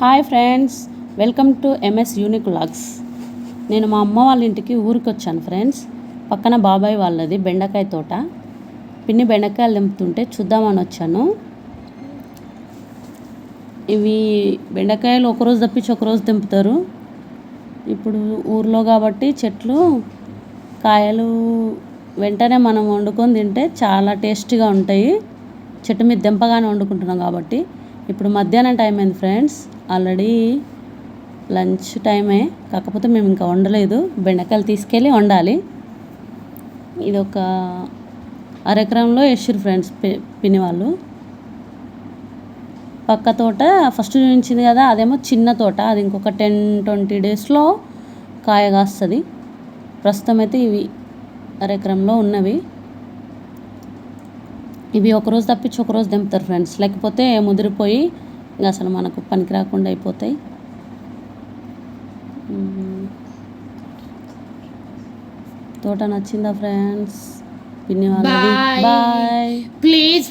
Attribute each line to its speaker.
Speaker 1: Hi friends, welcome to MS unique vlogs. నేను మా అమ్మ వాళ్ళ ఇంటికి ఊరికి వచ్చాను ఫ్రెండ్స్. పక్కన బాబాయ్ వాళ్ళది బెండకాయ తోట. పిన్ని బెండకాయలు దింపుతుంటే చూద్దామని వచ్చాను. ఇవి బెండకాయలు ఒకరోజు తప్పించి ఒకరోజు దింపుతారు. ఇప్పుడు ఊర్లో కాబట్టి చెట్లు కాయలు వెంటనే మనం వండుకొని తింటే చాలా టేస్టీగా ఉంటాయి. చెట్టు మీద దింపగానే వండుకుంటున్నాం కాబట్టి. ఇప్పుడు మధ్యాహ్నం టైం అయింది ఫ్రెండ్స్. ఆల్రెడీ లంచ్ టైమే, కాకపోతే మేము ఇంకా వండలేదు. బెండకాయలు తీసుకెళ్ళి వండాలి. ఇది ఒక అరెకరంలో వేసిర్రు ఫ్రెండ్స్ పిన్ని వాళ్ళు. పక్క తోట ఫస్ట్ చూపించింది కదా, అదేమో చిన్న తోట. అది ఇంకొక 10-20 డేస్లో కాయ కాస్తుంది. ప్రస్తుతం అయితే ఇవి అరెకరంలో ఉన్నవి. ఇవి ఒకరోజు తప్పించి ఒకరోజు దింపుతారు ఫ్రెండ్స్, లేకపోతే ముదిరిపోయి ఇంకా అసలు మనకు పనికి రాకుండా అయిపోతాయి. తోట నచ్చిందా ఫ్రెండ్స్? పిన్ని వాళ్ళది. బాయ్.
Speaker 2: ప్లీజ్